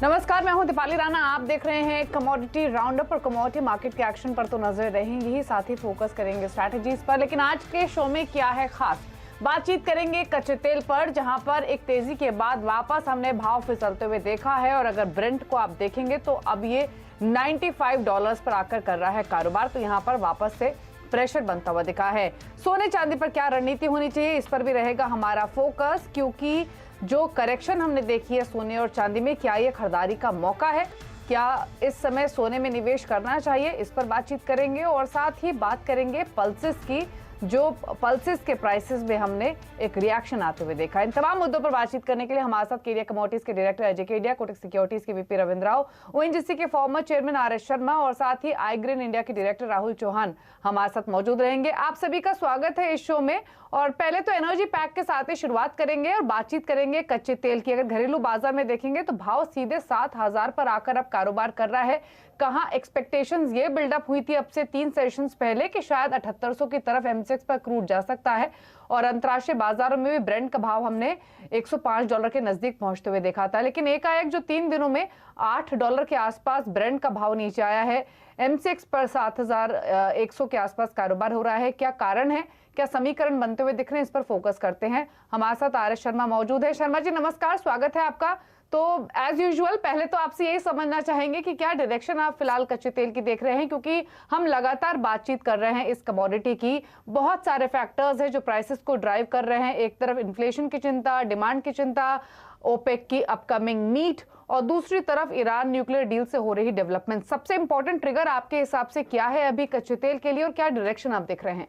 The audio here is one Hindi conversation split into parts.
नमस्कार, मैं हूं दीपाली राणा। आप देख रहे हैं कमोडिटी राउंडअप और कमोडिटी मार्केट के एक्शन पर तो नजर रहेंगी ही, साथ ही फोकस करेंगे स्ट्रैटेजीज पर। लेकिन आज के शो में क्या है खास, बातचीत करेंगे कच्चे तेल पर, जहां पर एक तेजी के बाद वापस हमने भाव फिसलते हुए देखा है। और अगर ब्रेंट को आप देखेंगे तो अब ये $95 पर आकर कर रहा है कारोबार, तो यहां पर वापस से प्रेशर बनता हुआ दिखा है। सोने चांदी पर क्या रणनीति होनी चाहिए, इस पर भी रहेगा हमारा फोकस, क्योंकि जो करेक्शन हमने देखी है सोने और चांदी में, क्या ये खरीदारी का मौका है, क्या इस समय सोने में निवेश करना चाहिए, इस पर बातचीत करेंगे। और साथ ही बात करेंगे पल्सेस की, जो पल्सेस के प्राइसेस में हमने एक रिएक्शन आते हुए देखा। इन तमाम मुद्दों पर बातचीत करने के लिए हमारे साथ केडिया कमोडिटीज के डायरेक्टर अजय केडिया, कोटक सिक्योरिटीज के वीपी रविंद्र राव, ओएनजीसी के फॉर्मर चेयरमैन आरएस शर्मा और साथ ही आईग्रेन इंडिया के डायरेक्टर राहुल चौहान हमारे साथ मौजूद रहेंगे। आप सभी का स्वागत है इस शो में। और पहले तो एनर्जी पैक के साथ ही शुरुआत करेंगे और बातचीत करेंगे कच्चे तेल की। अगर घरेलू बाजार में देखेंगे तो भाव सीधे 7,000 पर आकर अब कारोबार कर रहा है। कहां एक्सपेक्टेशंस ये बिल्डअप हुई थी अब से 3 सेशंस पहले कि शायद 7800 की तरफ एमसेक्स पर क्रूड जा सकता है, और अंतर्राष्ट्रीय बाजारों में भी ब्रेंट का भाव हमने $105 के नजदीक पहुंचते हुए देखा था। लेकिन एकाएक जो 3 दिनों में $8 के आसपास ब्रेंट का भाव नीचे आया है, एमसेक्स पर 7100 के आसपास कारोबार हो रहा है। क्या कारण है, क्या समीकरण बनते हुए दिख रहे हैं, इस पर फोकस करते हैं। हमारे साथ आरएस शर्मा मौजूद है। शर्मा जी नमस्कार, स्वागत है आपका। तो एज यूजुअल पहले तो आपसे यही समझना चाहेंगे कि क्या डायरेक्शन आप फिलहाल कच्चे तेल की देख रहे हैं, क्योंकि हम लगातार बातचीत कर रहे हैं इस कमोडिटी की। बहुत सारे फैक्टर्स हैं जो प्राइसेस को ड्राइव कर रहे हैं। एक तरफ इन्फ्लेशन की चिंता, डिमांड की चिंता, ओपेक की अपकमिंग मीट, और दूसरी तरफ ईरान न्यूक्लियर डील से हो रही डेवलपमेंट। सबसे इंपॉर्टेंट ट्रिगर आपके हिसाब से क्या है अभी कच्चे तेल के लिए, और क्या डायरेक्शन आप देख रहे हैं?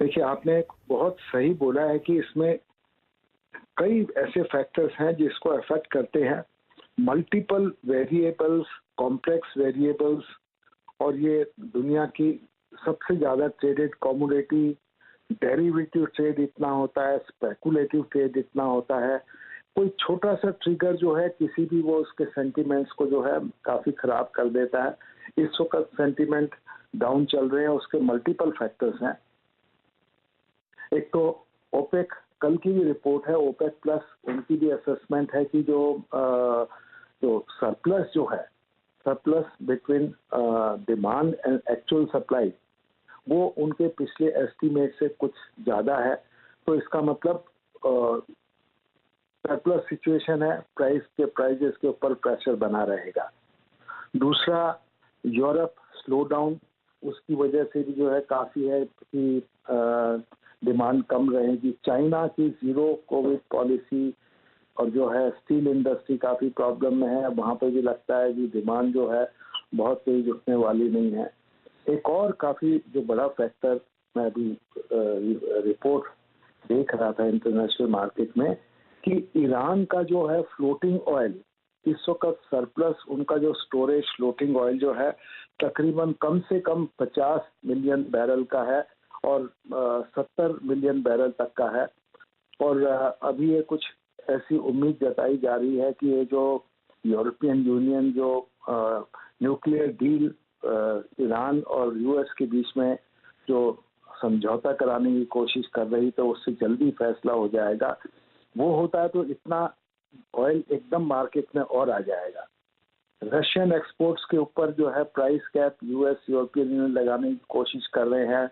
देखिए, आपने बहुत सही बोला है कि इसमें कई ऐसे फैक्टर्स हैं जिसको अफेक्ट करते हैं, मल्टीपल वेरिएबल्स, कॉम्प्लेक्स वेरिएबल्स, और ये दुनिया की सबसे ज्यादा ट्रेडेड कमोडिटी, डेरिवेटिव ट्रेड इतना होता है, स्पेकुलेटिव ट्रेड इतना होता है। कोई छोटा सा ट्रिगर जो है किसी भी वो उसके सेंटिमेंट्स को जो है काफी खराब कर देता है। इस वक्त सेंटिमेंट डाउन चल रहे हैं, उसके मल्टीपल फैक्टर्स हैं। एक तो ओपेक, कल की भी रिपोर्ट है, ओपेक प्लस उनकी भी असेसमेंट है कि जो सरप्लस जो है, surplus between demand and actual supply, वो उनके पिछले एस्टीमेट से कुछ ज्यादा है। तो इसका मतलब सरप्लस सिचुएशन है, प्राइजेस के ऊपर प्रेशर बना रहेगा। दूसरा, यूरोप स्लो डाउन, उसकी वजह से भी जो है काफी है कि डिमांड कम रहेगी। चाइना की जीरो कोविड पॉलिसी और जो है स्टील इंडस्ट्री काफी प्रॉब्लम में है, वहां पर भी लगता है कि डिमांड जो है बहुत तेज उठने वाली नहीं है। एक और काफी जो बड़ा फैक्टर, मैं अभी रिपोर्ट देख रहा था इंटरनेशनल मार्केट में, कि ईरान का जो है फ्लोटिंग ऑयल इस वक्त सरप्लस, उनका जो स्टोरेज फ्लोटिंग ऑयल जो है तकरीबन कम से कम 50 मिलियन बैरल का है और 70 मिलियन बैरल तक का है। और अभी ये कुछ ऐसी उम्मीद जताई जा रही है कि ये जो यूरोपियन यूनियन जो न्यूक्लियर डील ईरान और यूएस के बीच में जो समझौता कराने की कोशिश कर रही, तो उससे जल्दी फैसला हो जाएगा। वो होता है तो इतना ऑयल एकदम मार्केट में और आ जाएगा। रशियन एक्सपोर्ट्स के ऊपर जो है price cap US, European union लगाने की कोशिश कर रहे हैं,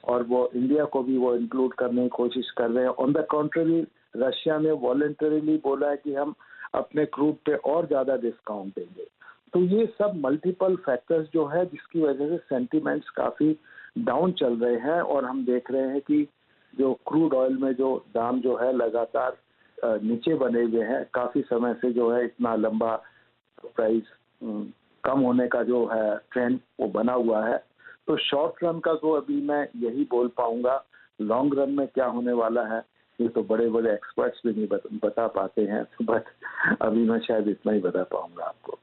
और वो इंडिया को भी वो इंक्लूड करने की कोशिश कर रहे हैं। ऑन द कॉन्ट्ररी, रशिया ने वॉलंटरीली बोला है कि हम अपने क्रूड पे और ज्यादा डिस्काउंट देंगे। तो ये सब मल्टीपल फैक्टर्स जो है जिसकी वजह से सेंटिमेंट्स काफी डाउन चल रहे हैं, और हम देख रहे हैं कि जो क्रूड ऑयल में जो दाम जो है लगातार नीचे बने हुए हैं। काफी समय से जो है इतना लंबा प्राइस कम होने का जो है ट्रेंड वो बना हुआ है। तो शॉर्ट रन का तो अभी मैं यही बोल पाऊंगा, लॉन्ग रन में क्या होने वाला है ये तो बड़े बड़े एक्सपर्ट्स भी नहीं बता पाते हैं, बट अभी मैं शायद इतना ही बता पाऊंगा आपको।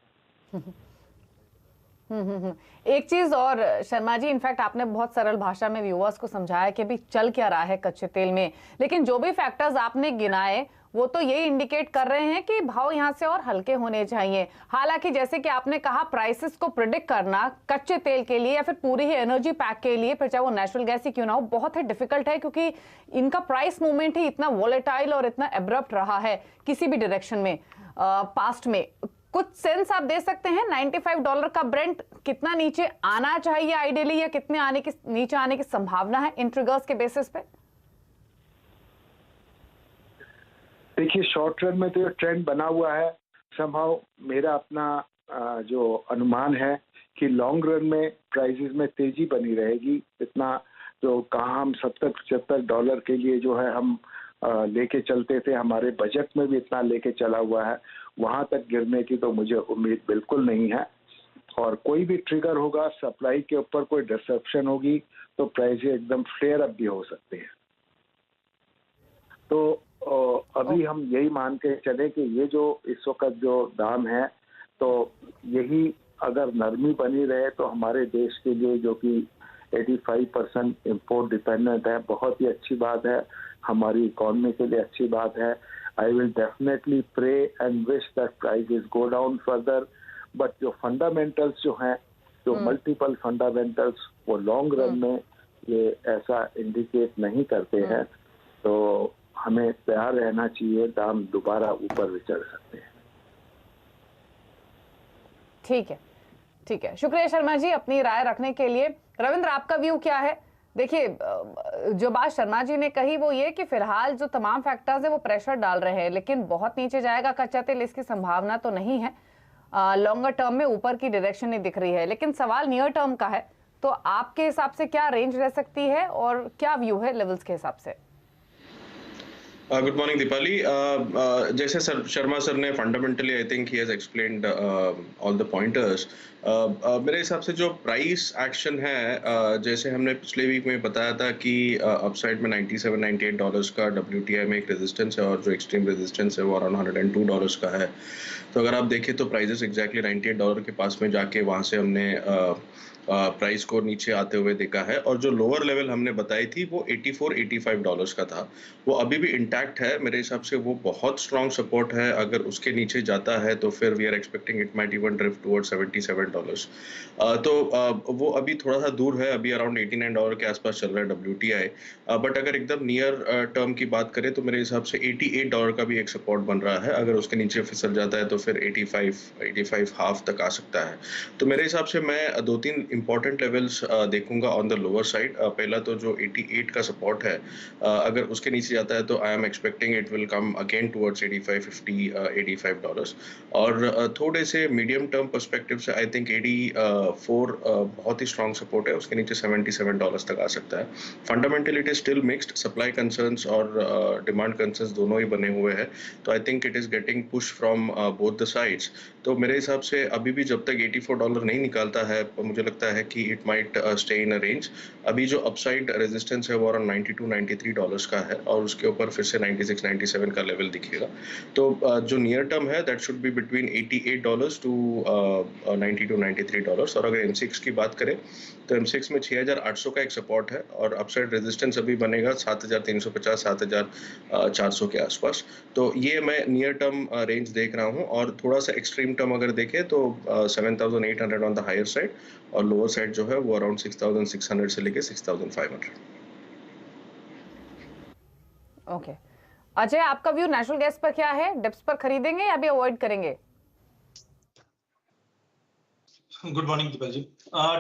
एक चीज और शर्मा जी, इनफैक्ट आपने बहुत सरल भाषा में व्यूअर्स को समझाया कि अभी चल क्या रहा है कच्चे तेल में, लेकिन जो भी फैक्टर्स आपने गिनाए वो तो ये इंडिकेट कर रहे हैं कि भाव यहां से और हल्के होने चाहिए। हालांकि जैसे कि आपने कहा, प्राइसेस को प्रिडिक्ट करना कच्चे तेल के लिए या फिर पूरी ही एनर्जी पैक के लिए, फिर चाहे वो नेचुरल गैस ही क्यों ना हो, बहुत ही डिफिकल्ट है, क्योंकि इनका प्राइस मूवमेंट ही इतना वॉलेटाइल और इतना एब्रप्ट रहा है किसी भी डायरेक्शन में पास्ट में। कुछ सेंस आप दे सकते हैं $95 का ब्रेंट कितना नीचे आना चाहिए आइडियली, या कितने नीचे आने की संभावना है इन ट्रिगर्स के बेसिस पे? देखिए, शॉर्ट रन में तो ये ट्रेंड बना हुआ है। समहाउ मेरा अपना जो अनुमान है कि लॉन्ग रन में प्राइसेस में तेजी बनी रहेगी। इतना जो कहा हम $70-75 के लिए जो है हम लेके चलते थे, हमारे बजट में भी इतना लेके चला हुआ है, वहां तक गिरने की तो मुझे उम्मीद बिल्कुल नहीं है। और कोई भी ट्रिगर होगा, सप्लाई के ऊपर कोई डिसरप्शन होगी तो प्राइस एकदम फ्लेयर अप भी हो सकते हैं। तो अभी हम यही मान के चले कि ये जो इस वक्त जो दाम है, तो यही अगर नरमी बनी रहे तो हमारे देश के लिए, जो कि 85% इम्पोर्ट डिपेंडेंट है, बहुत ही अच्छी बात है, हमारी इकोनॉमी के लिए अच्छी बात है। I will definitely pray and wish that prices go down further, but जो फंडामेंटल्स जो हैं, जो मल्टीपल फंडामेंटल्स, वो लॉन्ग रन में ये ऐसा इंडिकेट नहीं करते हैं। तो हमें तैयार रहना चाहिए, दाम दोबारा ऊपर भी चढ़ सकते हैं। ठीक है, ठीक है, शुक्रिया शर्मा जी अपनी राय रखने के लिए। रविंद्र, आपका व्यू क्या है? देखिए, जो बात शर्मा जी ने कही वो ये कि फिलहाल जो तमाम फैक्टर्स है वो प्रेशर डाल रहे हैं, लेकिन बहुत नीचे जाएगा कच्चा तेल इसकी संभावना तो नहीं है। लॉन्गर टर्म में ऊपर की डायरेक्शन नहीं दिख रही है, लेकिन सवाल नियर टर्म का है। तो आपके हिसाब से क्या रेंज रह सकती है और क्या व्यू है लेवल्स के हिसाब से? Good morning Deepali. जैसे शर्मा सर ने fundamentally I think he has explained all the pointers. मेरे हिसाब से जो प्राइस एक्शन है, जैसे हमने पिछले वीक में बताया था कि अपसाइड में $97-98 का WTI में एक रेजिस्टेंस है और जो एक्सट्रीम रेजिस्टेंस है वो अराउंड $102 का है। तो अगर आप देखें तो प्राइजेस एग्जैक्टली $98 के पास में जाके वहाँ से हमने प्राइस को नीचे आते हुए देखा है, और जो लोअर लेवल हमने बताई थी वो $84-85 का था, वो अभी भी इंटैक्ट है। मेरे हिसाब से वो बहुत स्ट्रॉन्ग सपोर्ट है। अगर उसके नीचे जाता है तो फिर we are expecting it might even drift towards $77। तो वो अभी थोड़ा सा दूर है, अभी अराउंड $89 के आसपास चल रहा है WTI। बट अगर एकदम नियर टर्म की बात करें तो मेरे हिसाब से $88 का भी एक सपोर्ट बन रहा है। अगर उसके नीचे फिसल जाता है तो फिर 85 हाफ तक आ सकता है। तो मेरे हिसाब से मैं 2-3 इंपॉर्टेंट लेवल्स देखूंगा ऑन द लोअर साइड। पहला तो जो 88 का सपोर्ट है, अगर उसके नीचे जाता है तो I am expecting it will come again towards 85, 50, $85। और थोड़े से मीडियम टर्म पर्सपेक्टिव से आई थिंक 84 बहुत ही स्ट्रॉन्ग सपोर्ट है, उसके नीचे $77 तक आ सकता है। Fundamentally it is still mixed, supply concerns और डिमांड कंसर्न्स दोनों ही बने हुए हैं। तो I think it is getting push from both the sides. तो मेरे हिसाब से अभी भी जब तक $84 नहीं निकालता है, मुझे लगता है कि it might stay in a range. अभी जो अपसाइड रेजिस्टेंस है वो अराउंड $92-93 का है, और उसके ऊपर फिर से 96-97 का लेवल दिखेगा। तो जो नियर टर्म है that should be between $88 to $92-93। और अगर M6 की बात करें तो M6 में 6800 का एक सपोर्ट है, और अपसाइड रेजिस्टेंस अभी बनेगा 7350, 7400 के आसपास। तो ये मैं नियर टर्म रेंज देख रहा हूँ। और थोड़ा सा एक्सट्रीम टर्म अगर देखें तो 7800 ऑन द हायर साइड, और लोअर साइड जो है वो अराउंड 6600 से लेके 6500। ओके, अजय, आपका व्यू नेचुरल गैस पर क्या है? डिप्स पर खरीदेंगे या भी अवॉइड करेंगे? Good morning Deepak ji.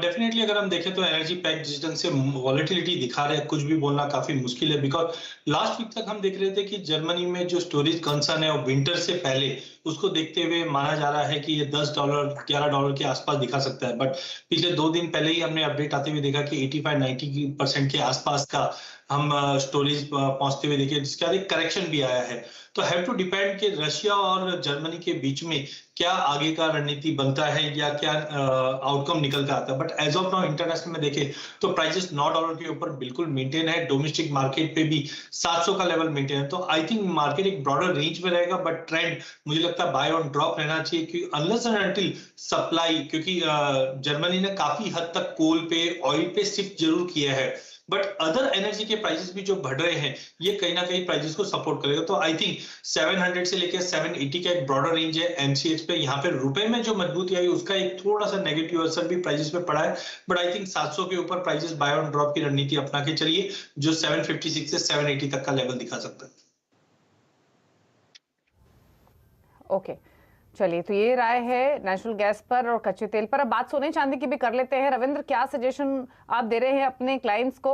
Definitely अगर हम देखें तो एनर्जी पैक जिस ढंग से वॉलेटिलिटी दिखा रहे हैं, कुछ भी बोलना काफी मुश्किल है। बिकॉज लास्ट वीक तक हम देख रहे थे कि जर्मनी में जो स्टोरेज कंसर्न है वो विंटर से पहले, उसको देखते हुए माना जा रहा है कि ये $10, $11 के आसपास दिखा सकता है। बट पिछले 2 दिन पहले ही हमने अपडेट आते हुए देखा कि 85-90% के आसपास का हम स्टोरेज पहुंचते हुए देखे, जिसके बाद एक करेक्शन भी आया है। तो हैव टू डिपेंड कि रशिया और जर्मनी के बीच में क्या आगे का रणनीति बनता है या क्या आउटकम निकल कर आता है। But as of now international में देखें तो प्राइसेस $9 के ऊपर बिल्कुल मेंटेन है। डोमेस्टिक मार्केट पे भी 700 का लेवल मेंटेन है। तो आई थिंक मार्केट एक ब्रॉडर रेंज में रहेगा, बट ट्रेंड मुझे लगता लगता है बाय ऑन ड्रॉप रहना चाहिए, क्योंकि अनलेस एंड अनटिल सप्लाई, क्योंकि जर्मनी ने काफी हद तक कोल पे, ऑयल पे शिफ्ट जरूर किया है, बट अदर एनर्जी के प्राइसेस भी जो बढ़ रहे हैं, ये कहीं ना कहीं प्राइसेस को सपोर्ट करेगा। तो आई थिंक 700 से लेकर 780 का एक ब्रॉडर रेंज है एमसीएक्स पे। यहाँ पे रुपए में जो मजबूती आई उसका एक थोड़ा सा नेगेटिव असर भी प्राइसेस पे पड़ा है, बट आई थिंक 700 के ऊपर प्राइसेस बाय ऑन ड्रॉप की रणनीति अपना के चलिए, जो 756 से 780 तक का लेवल दिखा सकता है। ओके चलिए, तो ये राय है नेचुरल गैस पर और कच्चे तेल पर। अब बात सोने चांदी की भी कर लेते हैं। रविंद्र, क्या सजेशन आप दे रहे हैं अपने क्लाइंट्स को?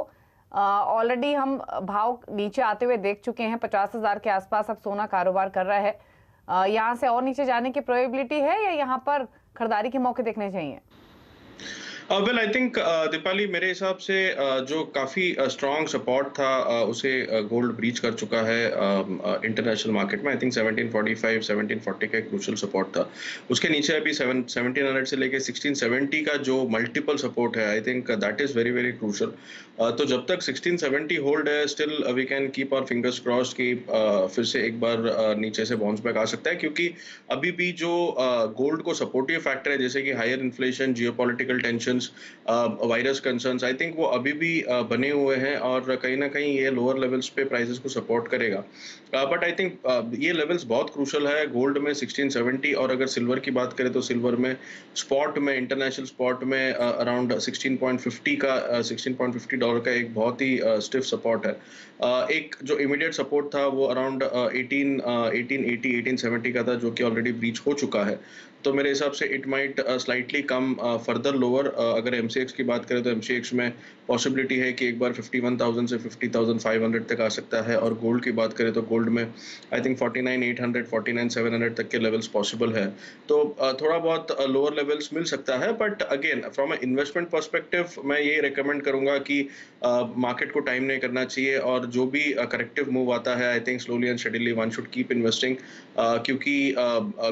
ऑलरेडी हम भाव नीचे आते हुए देख चुके हैं, 50,000 के आसपास अब सोना कारोबार कर रहा है। यहाँ से और नीचे जाने की प्रोबेबिलिटी है या यहाँ पर खरीदारी के मौके देखने चाहिए? वेल आई थिंक दीपाली, मेरे हिसाब से जो काफ़ी स्ट्रॉन्ग सपोर्ट था उसे गोल्ड ब्रीच कर चुका है इंटरनेशनल मार्केट में। आई थिंक 1745 1740 का एक क्रूशियल सपोर्ट था। उसके नीचे अभी 1700 से लेके 1670 का जो मल्टीपल सपोर्ट है, I think that is very very crucial. तो जब तक 1670 होल्ड है, still we can keep our fingers crossed कि फिर से एक बार नीचे से बाउंस बैक आ सकता है, क्योंकि अभी भी जो गोल्ड को सपोर्टिव फैक्टर है, जैसे कि higher inflation, geopolitical tension, virus concerns, I think वो अभी भी बने हुए हैं और कहीं ना कहीं ये लोअर लेवल्स पे प्राइसेस को सपोर्ट करेगा। बट आई थिंक ये लेवल्स बहुत क्रूशल है गोल्ड में 1670। और अगर सिल्वर की बात करें तो सिल्वर में स्पॉट में, इंटरनेशनल स्पॉट में अराउंड 16.50 का $16.50 का एक बहुत ही स्टिफ सपोर्ट है। एक जो इमीडिएट सपोर्ट था वो अराउंड 1880 1870 का था, जो कि ऑलरेडी ब्रीच हो चुका है। तो मेरे हिसाब से it might slightly come further lower. अगर एमसीएक्स की बात करें तो एमसीएक्स में पॉसिबिलिटी है कि एक बार 51,000 से 50,500 तक आ सकता है। और गोल्ड की बात करें तो गोल्ड में आई थिंक 49,800 49,700 तक के लेवल्स पॉसिबल है। तो थोड़ा बहुत लोअर लेवल्स मिल सकता है, but again from a investment perspective मैं ये रिकमेंड करूंगा कि मार्केट को टाइम नहीं करना चाहिए, और जो भी करेक्टिव मूव आता है, I think slowly and steadily one should keep investing, क्योंकि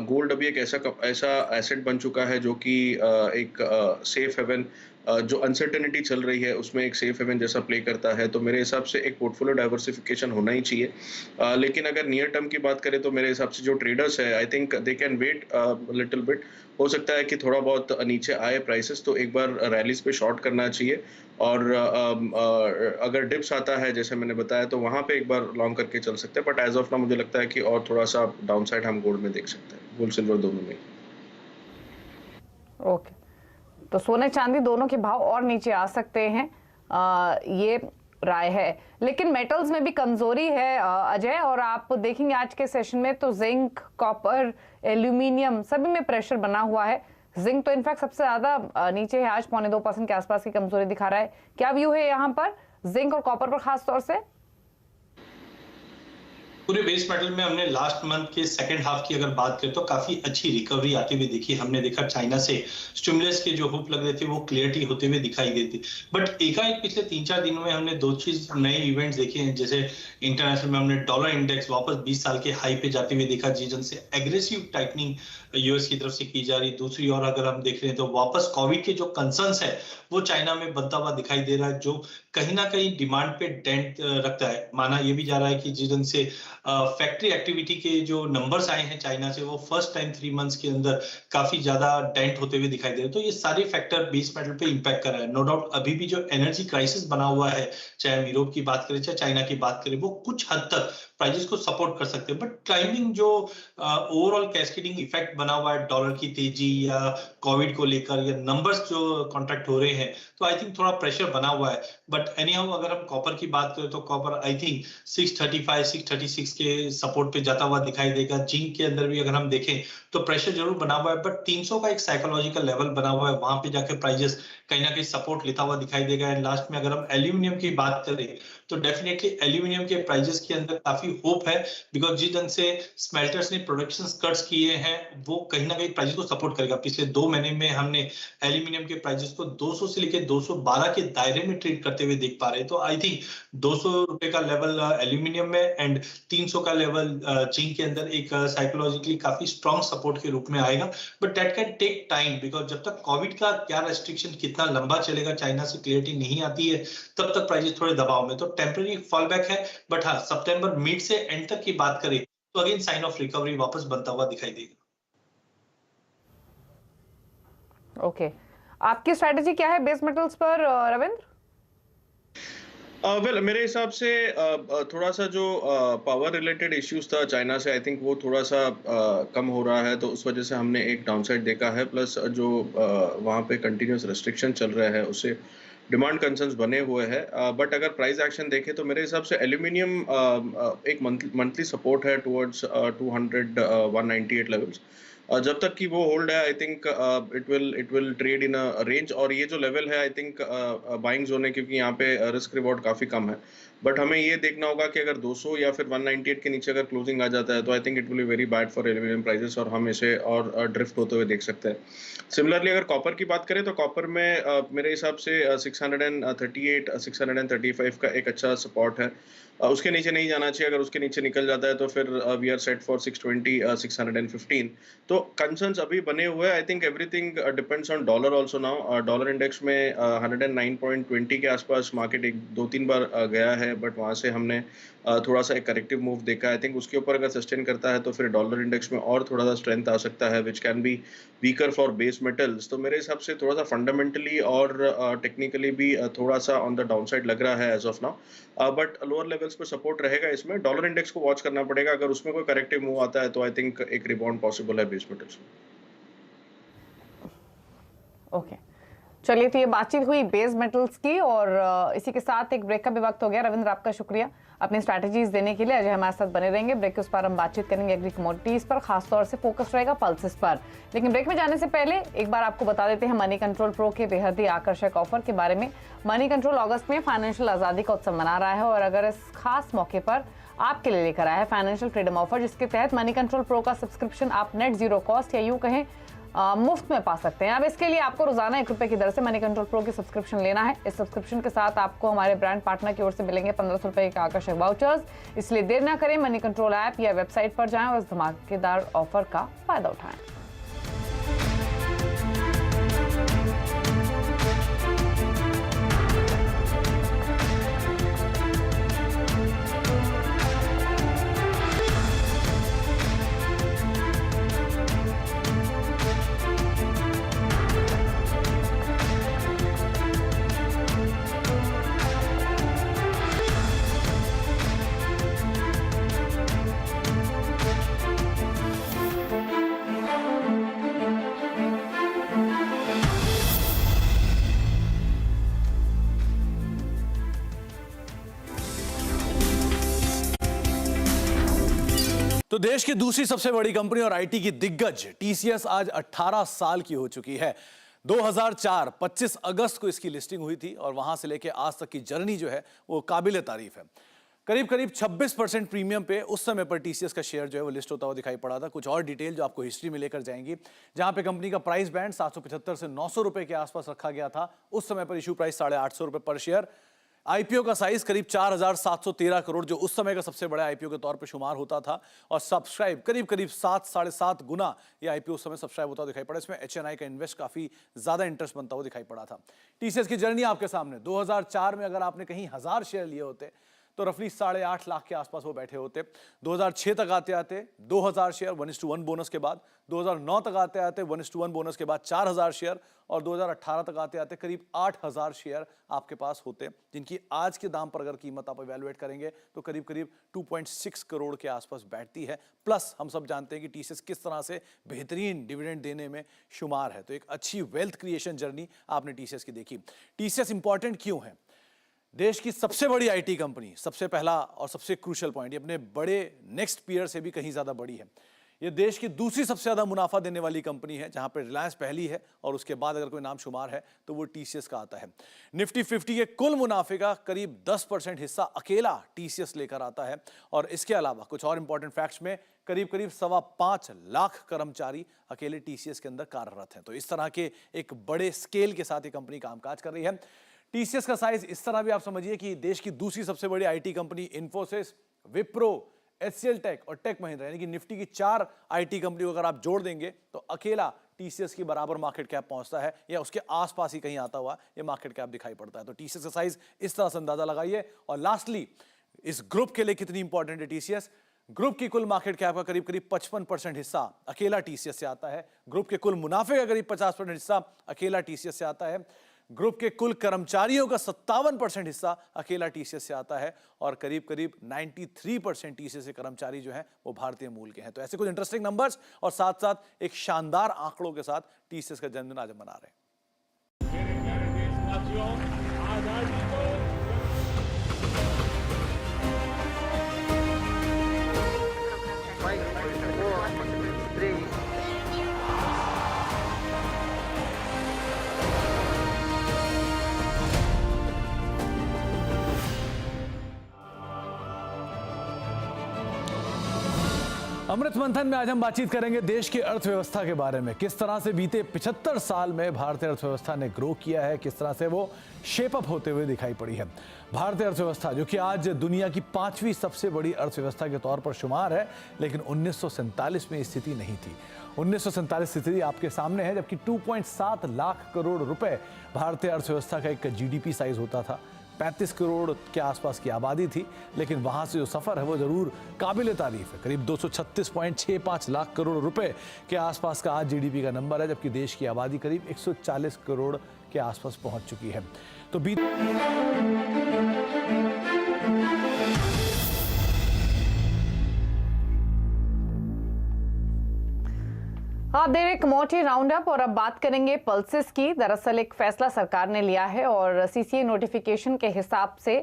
गोल्ड अभी एक ऐसा एसेट बन चुका है जो कि एक सेफ हेवन, जो अनसर्टेनिटी चल रही है उसमें एक सेफ हेवन जैसा प्ले करता है। तो मेरे हिसाब से एक पोर्टफोलियो डाइवर्सिफिकेशन होना ही चाहिए। लेकिन अगर नियर टर्म की बात करें तो मेरे हिसाब से जो ट्रेडर्स है, I think they can wait little bit. हो सकता है कि थोड़ा बहुत नीचे आए प्राइसेस तो एक बार रैलीज पे शॉर्ट करना चाहिए, और अगर डिप्स आता है जैसे मैंने बताया तो वहां पे एक बार लॉन्ग करके चल सकते हैं। बट एज ऑफ नाउ मुझे लगता है कि और थोड़ा सा डाउनसाइड हम गोल्ड में देख सकते हैं, गोल्ड सिल्वर दोनों में। ओके, तो सोने चांदी दोनों के भाव और नीचे आ सकते हैं, ये राय है। लेकिन मेटल्स में भी कमजोरी है अजय, और आप देखेंगे आज के सेशन में तो जिंक, कॉपर, एल्यूमिनियम सभी में प्रेशर बना हुआ है। जिंक तो इनफैक्ट सबसे ज्यादा नीचे है, आज 0.25% के आसपास की कमजोरी दिखा रहा है। क्या व्यू है यहाँ पर जिंक और कॉपर पर खास तौर से? पूरे बेस मेटल में हमने लास्ट मंथ के सेकंड हाफ की अगर बात करें तो काफी अच्छी रिकवरी आती हुई देखी। हमने देखा चाइना से स्टिमुलस के जो हुप लग रहे थे वो क्लियरिटी होते हुए दिखाई देती, बट एकाएक पिछले 3-4 दिनों में हमने दो चीज नए इवेंट्स देखे हैं। जैसे इंटरनेशनल में हमने डॉलर इंडेक्स वापस 20 साल के हाई पे जाते हुए देखा, जिनसे एग्रेसिव टाइटनिंग यूएस की तरफ से की जा रही। दूसरी ओर अगर हम देख रहे हैं तो वापस कोविड के जो कंसर्न्स है वो चाइना में बनता हुआ दिखाई दे रहा है, जो कहीं ना कहीं डिमांड पे डेंट रखता है। माना ये भी जा रहा है कि जिस दिन से फैक्ट्री एक्टिविटी के जो नंबर्स आए हैं चाइना से, वो फर्स्ट टाइम 3 मंथ्स के अंदर काफी ज्यादा डेंट होते हुए दिखाई दे रहे हैं। तो ये सारे फैक्टर बेस मेटल पे इंपैक्ट कर रहा है। नो डाउट अभी भी जो एनर्जी क्राइसिस बना हुआ है, चाहे हम यूरोप की बात करें चाहे चाइना की बात करें, वो कुछ हद तक प्राइसेस को सपोर्ट कर सकते हैं। बट टाइमिंग जो ओवरऑल कैस्केडिंग इफेक्ट बना हुआ है डॉलर की तेजी या कोविड को लेकर या नंबर्स जो कॉन्ट्रैक्ट हो रहे हैं, तो आई थिंक थोड़ा प्रेशर बना हुआ है। बट एनी हाउ अगर हम कॉपर की बात करें तो कॉपर आई थिंक 635 636 के सपोर्ट पे जाता हुआ दिखाई देगा। जिंक के अंदर भी अगर हम देखें तो प्रेशर जरूर बना हुआ है, बट 300 का एक साइकोलॉजिकल लेवल बना हुआ है, वहां पे जाकर प्राइसेस कहीं ना कहीं सपोर्ट लेता हुआ दिखाई देगा। एंड लास्ट में अगर हम एल्यूमिनियम की बात करें तो डेफिनेटली एल्यूमिनियम के प्राइसेस के अंदर काफी होप है, बिकॉज जिस ढंग से स्मेल्टर्स ने प्रोडक्शन कट्स किए हैं वो कहीं ना कहीं प्राइसेस को सपोर्ट करेगा। पिछले 2 महीने में हमने एल्यूमिनियम के प्राइसेस को 200 से लेकर 212 के दायरे में ट्रेड करते हुए देख पा रहे हैं। तो आई थिंक 200 रुपए का लेवल एल्यूमिनियम में एंड 300 का लेवल जिंक के अंदर एक साइकोलॉजिकली काफी स्ट्रॉन्ग सपोर्ट के रूप में आएगा। But that can take time, because जब तक कोविड का क्या रेस्ट्रिक्शन कितना लंबा चलेगा, चाइना से क्लियरिटी नहीं आती है, तब तक प्राइसेस थोड़े दबाव में। तो टेम्पररी फॉल बैक है, बट हाँ सितंबर मिड से एंड तक की बात करें तो अगेन साइन ऑफ रिकवरी वापस बनता हुआ दिखाई देगा। ओके, आपकी स्ट्रेटेजी क्या है बेस मेटल्स पर रविंद्र? वेल मेरे हिसाब से थोड़ा सा जो पावर रिलेटेड इश्यूज था चाइना से, आई थिंक वो थोड़ा सा कम हो रहा है, तो उस वजह से हमने एक डाउनसाइड देखा है। प्लस जो वहाँ पे कंटिन्यूस रेस्ट्रिक्शन चल रहा है उससे डिमांड कंसर्न्स बने हुए हैं। बट अगर प्राइस एक्शन देखें तो मेरे हिसाब से एल्यूमिनियम एक मंथली सपोर्ट है टुवर्ड्स 200 198 लेवल्स। जब तक कि वो होल्ड है, I think it will trade in a range, और ये जो लेवल है आई थिंक बाइंग जोन है, क्योंकि यहाँ पे रिस्क रिवॉर्ड काफी कम है। बट हमें ये देखना होगा कि अगर 200 या फिर 198 के नीचे अगर क्लोजिंग आ जाता है तो I think it will be very bad for aluminium prices, और हम इसे और ड्रिफ्ट होते हुए देख सकते हैं। सिमिलरली अगर कॉपर की बात करें तो कॉपर में मेरे हिसाब से 638 635 का एक अच्छा सपोर्ट है। उसके नीचे नहीं जाना चाहिए। अगर उसके नीचे निकल जाता है तो फिर वी आर सेट फॉर 620 615। तो कंसर्न्स अभी बने हुए हैं। I think everything depends on dollar also now. Dollar index में 109.20 के आसपास मार्केट एक दो तीन बार गया है, बट वहां से हमने थोड़ा सा एक करेक्टिव मूव देखा। आई थिंक उसके ऊपर अगर सस्टेन करता है तो फिर डॉलर इंडेक्स में और थोड़ा सा स्ट्रेंथ आ सकता है, which can be weaker for base metals. तो मेरे हिसाब से थोड़ा सा फंडामेंटली और टेक्निकली भी थोड़ा सा ऑन द डाउन साइड लग रहा है as of now. But lower levels पे सपोर्ट रहेगा। इसमें डॉलर इंडेक्स को वॉच करना पड़ेगा। अगर उसमें कोई करेक्टिव मूव आता है तो आई थिंक एक रिबाउंड पॉसिबल है बेस मेटल्स में। ओके, चलिए, तो ये बातचीत हुई बेस मेटल्स की, और इसी के साथ एक ब्रेक का भी वक्त हो गया। रविंद्र, आपका शुक्रिया अपनी स्ट्रैटेजीज देने के लिए। अजय हमारे साथ बने रहेंगे। ब्रेक के उस पर हम बातचीत करेंगे एग्री कमोडिटीज पर, खासतौर से फोकस रहेगा पल्सेस पर। लेकिन ब्रेक में जाने से पहले एक बार आपको बता देते हैं मनी कंट्रोल प्रो के बेहद ही आकर्षक ऑफर के बारे में। मनी कंट्रोल अगस्त में फाइनेंशियल आजादी का उत्सव मना रहा है, और अगर इस खास मौके पर आपके लिए लेकर आया है फाइनेंशियल फ्रीडम ऑफर, जिसके तहत मनी कंट्रोल प्रो का सब्सक्रिप्शन आप नेट जीरो कॉस्ट या यूं कहें मुफ्त में पा सकते हैं। अब इसके लिए आपको रोजाना ₹1 की दर से मनी कंट्रोल प्रो की सब्सक्रिप्शन लेना है। इस सब्सक्रिप्शन के साथ आपको हमारे ब्रांड पार्टनर की ओर से मिलेंगे ₹1500 के आकर्षक वाउचर्स। इसलिए देर ना करें, मनी कंट्रोल ऐप या वेबसाइट पर जाएं और इस धमाकेदार ऑफर का फायदा उठाएं। तो देश की दूसरी सबसे बड़ी कंपनी और आईटी की दिग्गज टीसीएस आज 18 साल की हो चुकी है। 2004 25 अगस्त को इसकी लिस्टिंग हुई थी, और वहां से लेके आज तक की जर्नी जो है वो काबिले तारीफ है। करीब करीब 26% प्रीमियम पे उस समय पर टीसीएस का शेयर जो है वो लिस्ट होता हुआ दिखाई पड़ा था। कुछ और डिटेल जो आपको हिस्ट्री में लेकर जाएंगी, जहां पे कंपनी का प्राइस बैंड 775 से 900 रुपए के आसपास रखा गया था। उस समय पर इशू प्राइस 850 रुपए पर शेयर। आईपीओ का साइज करीब 4713 करोड़, जो उस समय का सबसे बड़ा आईपीओ के तौर पे शुमार होता था, और सब्सक्राइब करीब करीब 7-7.5 गुना ये आईपीओ उस समय सब्सक्राइब होता दिखाई पड़ा। इसमें एचएनआई का इन्वेस्ट काफी ज्यादा इंटरेस्ट बनता हुआ दिखाई पड़ा था। टीसीएस की जर्नी आपके सामने। 2004 में अगर आपने कहीं 1000 शेयर लिए होते तो रफली 8.5 लाख के आसपास वो बैठे होते। 2006 तक आते आते 2000 शेयर 1:1 बोनस के बाद, 2009 तक आते आते 1:1 बोनस के बाद 4000 शेयर, और 2018 तक आते आते करीब 8000 शेयर आपके पास होते, जिनकी आज के दाम पर अगर कीमत आप इवैल्यूएट करेंगे तो करीब करीब 2.6 करोड़ के आसपास बैठती है। प्लस हम सब जानते हैं कि टीसीएस किस तरह से बेहतरीन डिविडेंड देने में शुमार है। तो एक अच्छी वेल्थ क्रिएशन जर्नी आपने टीसीएस की देखी। टीसीएस इंपॉर्टेंट क्यों है? देश की सबसे बड़ी आईटी कंपनी, सबसे पहला और सबसे क्रूशियल पॉइंट, ये अपने बड़े नेक्स्ट पीयर से भी कहीं ज्यादा बड़ी है। ये देश की दूसरी सबसे ज्यादा मुनाफा देने वाली कंपनी है, जहां पे रिलायंस पहली है, और उसके बाद अगर कोई नाम शुमार है तो वो टीसीएस का आता है। निफ्टी 50 के कुल मुनाफे का करीब 10% हिस्सा अकेला टीसीएस लेकर आता है, और इसके अलावा कुछ और इंपॉर्टेंट फैक्ट्स में करीब करीब 5.25 लाख कर्मचारी अकेले टीसीएस के अंदर कार्यरत हैं। तो इस तरह के एक बड़े स्केल के साथ ये कंपनी कामकाज कर रही है। टीसीएस का साइज इस तरह भी आप समझिए कि देश की दूसरी सबसे बड़ी आईटी कंपनी इन्फोसिस, विप्रो, एचसीएल टेक और टेक महिंद्रा, यानी कि निफ्टी की 4 आईटी कंपनी को अगर आप जोड़ देंगे तो अकेला टीसीएस की बराबर मार्केट कैप पहुंचता है, या उसके आसपास ही कहीं आता हुआ ये मार्केट कैप दिखाई पड़ता है। तो टीसीएस का साइज इस तरह से अंदाजा लगाइए। और लास्टली, इस ग्रुप के लिए कितनी इंपॉर्टेंट है टीसीएस? ग्रुप की कुल मार्केट कैप का करीब करीब 55% हिस्सा अकेला टीसीएस से आता है। ग्रुप के कुल मुनाफे का करीब 50% हिस्सा अकेला टीसीएस से आता है। ग्रुप के कुल कर्मचारियों का 57% हिस्सा अकेला टीसीएस से आता है और करीब करीब 93% टीसीएस के कर्मचारी जो हैं वो भारतीय मूल के हैं। तो ऐसे कुछ इंटरेस्टिंग नंबर्स और साथ साथ एक शानदार आंकड़ों के साथ टीसीएस का जन्मदिन आज हम मना रहे हैं। अमृत मंथन में आज हम बातचीत करेंगे देश की अर्थव्यवस्था के बारे में। किस तरह से बीते 75 साल में भारतीय अर्थव्यवस्था ने ग्रो किया है, किस तरह से वो शेप अप होते हुए दिखाई पड़ी है। भारतीय अर्थव्यवस्था जो कि आज दुनिया की 5वीं सबसे बड़ी अर्थव्यवस्था के तौर पर शुमार है, लेकिन 1947 में स्थिति नहीं थी। 1947 स्थिति आपके सामने है, जबकि 2.7 लाख करोड़ रुपए भारतीय अर्थव्यवस्था का एक जीडीपी साइज होता था। 35 करोड़ के आसपास की आबादी थी, लेकिन वहां से जो सफर है वो जरूर काबिल तारीफ है। करीब 236.65 लाख करोड़ रुपए के आसपास का आज जीडीपी का नंबर है, जबकि देश की आबादी करीब 140 करोड़ के आसपास पहुंच चुकी है। तो आप देख रहे कमोडिटी राउंड अप और अब बात करेंगे पल्सेस की। दरअसल एक फैसला सरकार ने लिया है और सीसीए नोटिफिकेशन के हिसाब से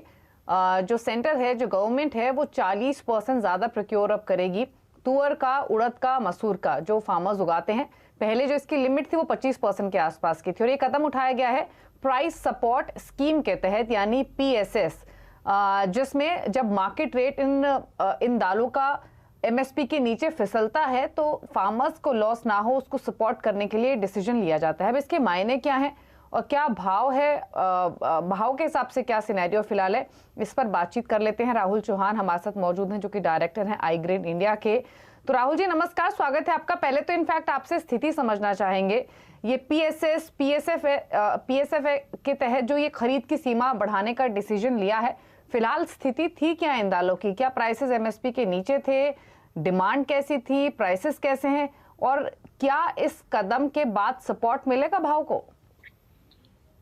जो सेंटर है, जो गवर्नमेंट है, वो 40% ज्यादा प्रोक्योर अप करेगी तुअर का, उड़द का, मसूर का, जो फार्मर्स उगाते हैं। पहले जो इसकी लिमिट थी वो 25% के आसपास की थी और ये कदम उठाया गया है प्राइस सपोर्ट स्कीम के तहत, यानी PSS, जिसमें जब मार्केट रेट इन दालों का एमएसपी के नीचे फिसलता है तो फार्मर्स को लॉस ना हो, उसको सपोर्ट करने के लिए डिसीजन लिया जाता है। अब इसके मायने क्या हैं और क्या भाव है, भाव के हिसाब से क्या सिनेरियो फिलहाल है, इस पर बातचीत कर लेते हैं। राहुल चौहान हमारे साथ मौजूद हैं, जो कि डायरेक्टर हैं आई ग्रेन इंडिया के। तो राहुल जी नमस्कार, स्वागत है आपका। पहले तो इनफैक्ट आपसे स्थिति समझना चाहेंगे, ये PSF के तहत जो ये खरीद की सीमा बढ़ाने का डिसीजन लिया है, फिलहाल स्थिति थी क्या इन दालों की? क्या प्राइसेस एमएसपी के नीचे थे? डिमांड कैसी थी? प्राइसेस कैसे हैं? और क्या इस कदम के बाद सपोर्ट मिलेगा भाव को?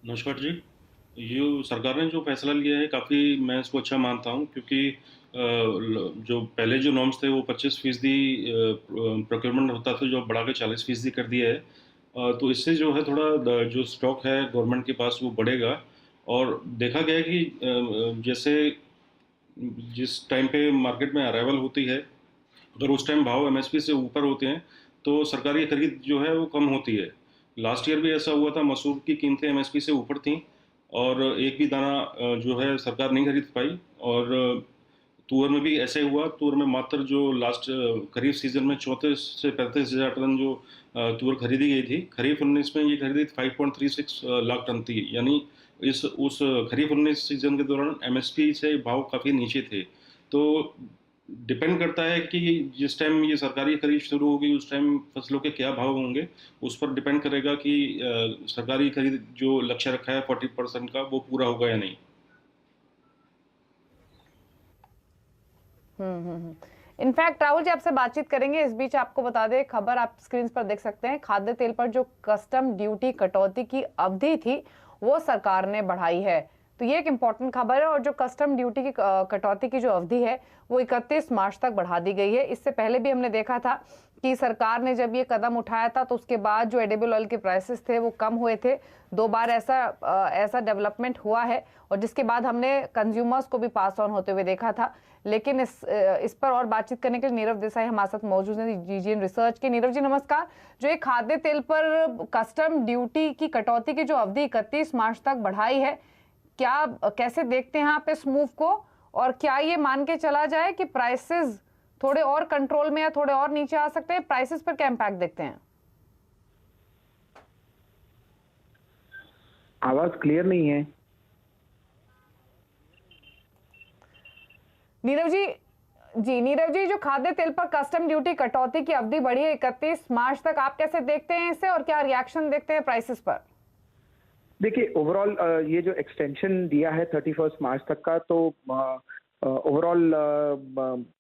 नमस्कार जी, ये सरकार ने जो फैसला लिया है काफ़ी मैं इसको अच्छा मानता हूँ, क्योंकि जो पहले जो नॉर्म्स थे वो 25% प्रोक्योरमेंट होता था, जो बढ़ा के 40% कर दिया है। तो इससे जो है थोड़ा जो स्टॉक है गवर्नमेंट के पास वो बढ़ेगा। और देखा गया है कि जैसे जिस टाइम पे मार्केट में अराइवल होती है, अगर उस टाइम भाव एमएसपी से ऊपर होते हैं तो सरकारी खरीद जो है वो कम होती है। लास्ट ईयर भी ऐसा हुआ था, मसूर की कीमतें एमएसपी से ऊपर थीं और एक भी दाना जो है सरकार नहीं खरीद पाई। और तुअर में भी ऐसे हुआ। तुअर में मात्र जो लास्ट खरीफ सीजन में 34 से 35 हज़ार टन जो तुअर खरीदी गई थी, खरीफ 19 में ये खरीदी 5.36 लाख टन थी। यानी उस खरीफ 19 सीजन के दौरान एमएसपी से भाव काफ़ी नीचे थे। तो डिपेंड करता है कि जिस टाइम ये सरकारी खरीद शुरू होगी उस टाइम फसलों के क्या भाव होंगे, उस पर डिपेंड करेगा कि सरकारी खरीद जो लक्ष्य रखा है 40% का वो पूरा होगा या नहीं। इनफैक्ट राहुल जी आपसे बातचीत करेंगे, इस बीच आपको बता दें, खबर आप स्क्रीन पर देख सकते हैं, खाद्य तेल पर जो कस्टम ड्यूटी कटौती की अवधि थी वो सरकार ने बढ़ाई है। तो ये एक इम्पॉर्टेंट खबर है। और जो कस्टम ड्यूटी की कटौती की जो अवधि है वो 31 मार्च तक बढ़ा दी गई है। इससे पहले भी हमने देखा था कि सरकार ने जब ये कदम उठाया था तो उसके बाद जो एडिबल ऑयल के प्राइसेस थे वो कम हुए थे। 2 बार ऐसा डेवलपमेंट हुआ है और जिसके बाद हमने कंज्यूमर्स को भी पास ऑन होते हुए देखा था। लेकिन इस पर और बातचीत करने के लिए नीरव देसाई हमारे साथ मौजूद हैं, GGN रिसर्च के। नीरव जी नमस्कार। जो एक खाद्य तेल पर कस्टम ड्यूटी की कटौती की जो अवधि 31 मार्च तक बढ़ाई है, क्या कैसे देखते हैं आप इस मूव को, और क्या ये मान के चला जाए कि प्राइसेस थोड़े और कंट्रोल में या थोड़े और नीचे आ सकते हैं? प्राइसेस पर क्या इम्पैक्ट देखते हैं? आवाज क्लियर नहीं है। नीरव जी, जो खाद्य तेल पर कस्टम ड्यूटी कटौती की अवधि बढ़ी है 31 मार्च तक, आप कैसे देखते हैं इसे और क्या रिएक्शन देखते हैं प्राइसेस पर? देखिए, ओवरऑल ये जो एक्सटेंशन दिया है 31 मार्च तक का, तो ओवरऑल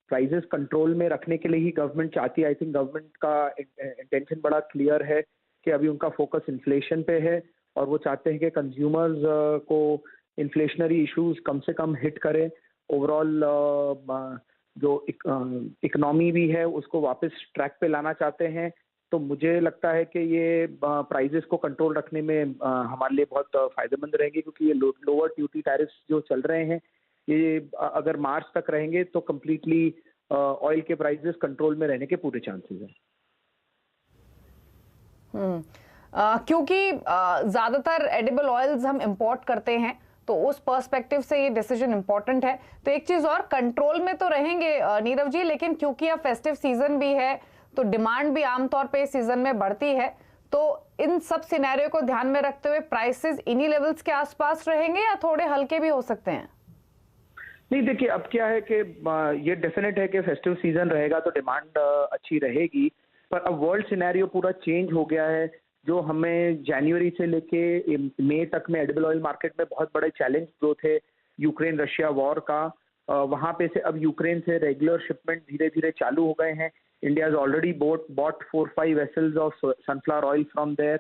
प्राइजेस कंट्रोल में रखने के लिए ही गवर्नमेंट चाहती है। आई थिंक गवर्नमेंट का इंटेंशन बड़ा क्लियर है कि अभी उनका फोकस इन्फ्लेशन पे है और वो चाहते हैं कि कंज्यूमर्स को इन्फ्लेशनरी इश्यूज कम से कम हिट करें। ओवरऑल जो इकोनॉमी भी है उसको वापस ट्रैक पे लाना चाहते हैं। तो मुझे लगता है कि ये प्राइजेस को कंट्रोल रखने में हमारे लिए बहुत फायदेमंद रहेंगे, क्योंकि ये लोअर ड्यूटी टैरिफ्स जो चल रहे हैं ये अगर मार्च तक रहेंगे तो कम्प्लीटली ऑयल के प्राइजेस कंट्रोल में रहने के पूरे चांसेस हैं। क्योंकि ज्यादातर एडिबल ऑयल्स हम इंपोर्ट करते हैं तो उस पर्सपेक्टिव से ये डिसीजन इंपॉर्टेंट है। तो एक चीज और, कंट्रोल में तो रहेंगे नीरव जी, लेकिन क्योंकि अब फेस्टिव सीजन भी है तो डिमांड भी आमतौर पे इस सीजन में बढ़ती है, तो इन सब सिनेरियो को ध्यान में रखते हुए प्राइसेस इन्हीं लेवल्स के आसपास रहेंगे या थोड़े हल्के भी हो सकते हैं? नहीं, देखिए अब क्या है कि ये डेफिनेट है कि फेस्टिव सीजन रहेगा तो डिमांड अच्छी रहेगी, पर अब वर्ल्ड सिनेरियो पूरा चेंज हो गया है। जो हमें जनवरी से लेके मई तक में एडिबल ऑयल मार्केट में बहुत बड़े चैलेंज जो थे यूक्रेन रशिया वॉर का, वहां पे से अब यूक्रेन से रेगुलर शिपमेंट धीरे धीरे चालू हो गए हैं। India is already bought 4-5 vessels of sunflower oil from there.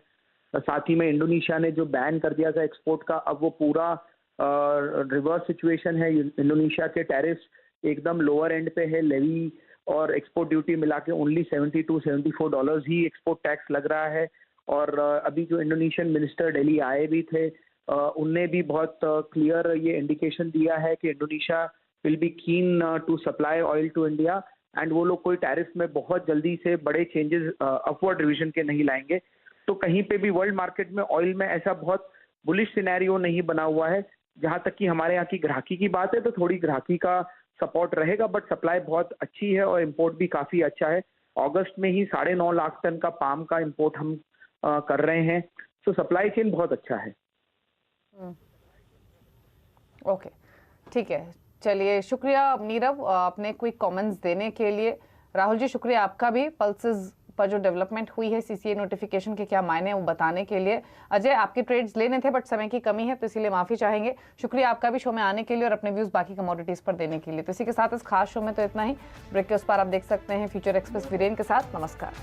साथ ही में इंडोनेशिया ने जो बैन कर दिया था एक्सपोर्ट का, अब वो पूरा रिवर्स सिचुएशन है। इंडोनेशिया के टैरिफ्स एकदम लोअर एंड पे है, लेवी और एक्सपोर्ट ड्यूटी मिला के ओनली $72-74 ही एक्सपोर्ट टैक्स लग रहा है। और अभी जो इंडोनेशियन मिनिस्टर दिल्ली आए भी थे, उनने भी बहुत क्लियर ये इंडिकेशन दिया है कि Indonesia will be keen to supply oil to India, and वो लोग कोई टैरिफ में बहुत जल्दी से बड़े चेंजेस अपवर्ड रिविजन के नहीं लाएंगे। तो कहीं पे भी वर्ल्ड मार्केट में ऑयल में ऐसा बहुत बुलिश सिनेरियो नहीं बना हुआ है। जहां तक कि हमारे यहाँ की ग्राहकी की बात है तो थोड़ी ग्राहकी का सपोर्ट रहेगा, बट सप्लाई बहुत अच्छी है और इम्पोर्ट भी काफी अच्छा है। अगस्त में ही 9.5 लाख टन का पाम का इम्पोर्ट हम कर रहे हैं, तो सप्लाई चेन बहुत अच्छा है। ओके, ठीक है, चलिए शुक्रिया नीरव अपने क्विक कमेंट्स देने के लिए। राहुल जी शुक्रिया आपका भी, पल्सेस पर जो डेवलपमेंट हुई है सीसीए नोटिफिकेशन के क्या मायने हैं वो बताने के लिए। अजय आपके ट्रेड्स लेने थे बट समय की कमी है तो इसीलिए माफी चाहेंगे। शुक्रिया आपका भी शो में आने के लिए और अपने व्यूज बाकी कमोडिटीज पर देने के लिए। तो इसी के साथ इस खास शो में तो इतना ही। ब्रेक के उस पार आप देख सकते हैं फ्यूचर एक्सप्रेस वीरेन के साथ। नमस्कार।